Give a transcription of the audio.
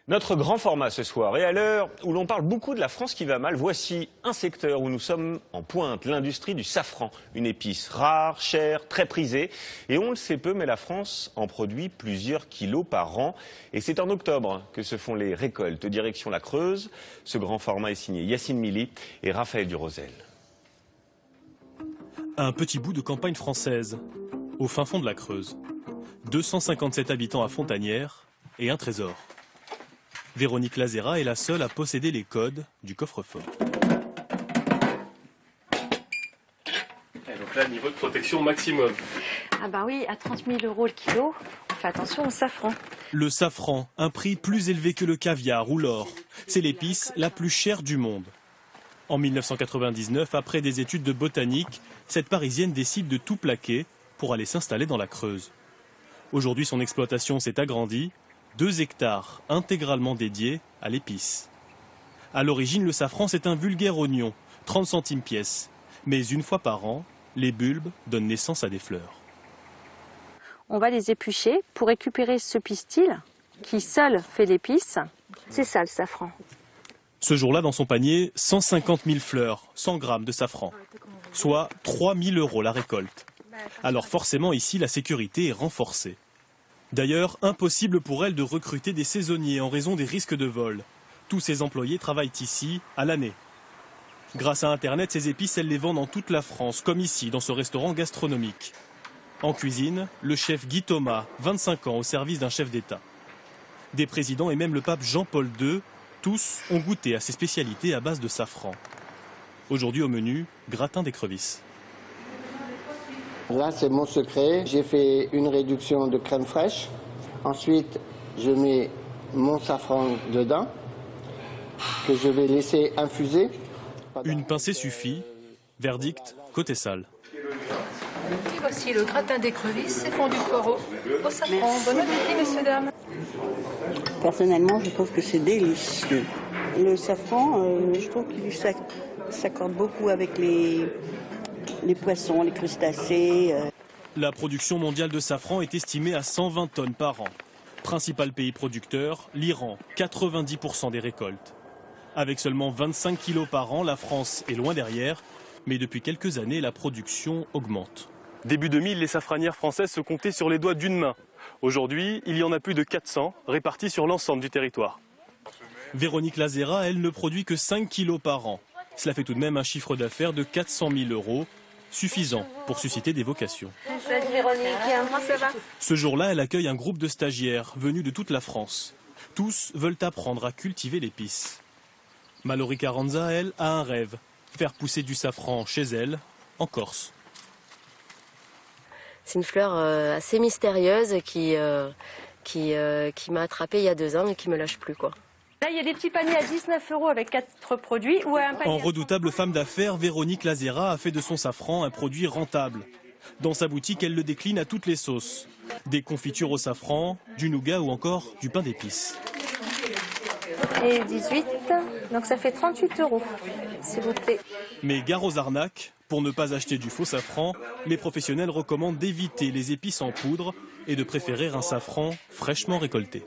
Notre grand format ce soir, et à l'heure où l'on parle beaucoup de la France qui va mal, voici un secteur où nous sommes en pointe, l'industrie du safran. Une épice rare, chère, très prisée, et on le sait peu, mais la France en produit plusieurs kilos par an. Et c'est en octobre que se font les récoltes, direction la Creuse. Ce grand format est signé Yacine Mili et Raphaël Durosel. Un petit bout de campagne française, au fin fond de la Creuse. 257 habitants à Fontanières et un trésor. Véronique Lazera est la seule à posséder les codes du coffre-fort. Et donc là, niveau de protection maximum. Ah bah oui, à 30 000 € le kilo, on fait attention au safran. Le safran, un prix plus élevé que le caviar ou l'or. C'est l'épice la plus chère du monde. En 1999, après des études de botanique, cette Parisienne décide de tout plaquer pour aller s'installer dans la Creuse. Aujourd'hui, son exploitation s'est agrandie. 2 hectares intégralement dédiés à l'épice. À l'origine, le safran, c'est un vulgaire oignon, 30 centimes pièce. Mais une fois par an, les bulbes donnent naissance à des fleurs. On va les éplucher pour récupérer ce pistil qui seul fait l'épice. C'est ça le safran. Ce jour-là, dans son panier, 150 000 fleurs, 100 grammes de safran, soit 3 000 € la récolte. Alors forcément, ici, la sécurité est renforcée. D'ailleurs, impossible pour elle de recruter des saisonniers en raison des risques de vol. Tous ses employés travaillent ici à l'année. Grâce à Internet, ces épices, elle les vend dans toute la France, comme ici, dans ce restaurant gastronomique. En cuisine, le chef Guy Thomas, 25 ans, au service d'un chef d'État. Des présidents et même le pape Jean-Paul II, tous ont goûté à ces spécialités à base de safran. Aujourd'hui au menu, gratin d'écrevisses. Là, c'est mon secret. J'ai fait une réduction de crème fraîche. Ensuite, je mets mon safran dedans, que je vais laisser infuser. Une pincée suffit. Verdict, côté sale. Et voici le gratin d'écrevisses et fondu poireau au safran. Bon appétit, messieurs, dames. Personnellement, je trouve que c'est délicieux. Le safran, je trouve qu'il s'accorde beaucoup avec les poissons, les crustacés. La production mondiale de safran est estimée à 120 tonnes par an. Principal pays producteur, l'Iran, 90% des récoltes. Avec seulement 25 kilos par an, la France est loin derrière, mais depuis quelques années, la production augmente. Début 2000, les safranières françaises se comptaient sur les doigts d'une main. Aujourd'hui, il y en a plus de 400, répartis sur l'ensemble du territoire. Véronique Lazera, elle, ne produit que 5 kilos par an. Cela fait tout de même un chiffre d'affaires de 400 000 €, suffisant pour susciter des vocations. Salut Véronique, comment ça va? Ce jour-là, elle accueille un groupe de stagiaires venus de toute la France. Tous veulent apprendre à cultiver l'épice. Mallory Carranza, elle, a un rêve, faire pousser du safran chez elle, en Corse. C'est une fleur assez mystérieuse qui m'a attrapée il y a 2 ans et qui me lâche plus, quoi. Là, il y a des petits paniers à 19 € avec 4 produits ou un panier. En redoutable femme d'affaires, Véronique Lazera a fait de son safran un produit rentable. Dans sa boutique, elle le décline à toutes les sauces. Des confitures au safran, du nougat ou encore du pain d'épices. Et 18, donc ça fait 38 €, s'il vous plaît. Mais gare aux arnaques, pour ne pas acheter du faux safran, les professionnels recommandent d'éviter les épices en poudre et de préférer un safran fraîchement récolté.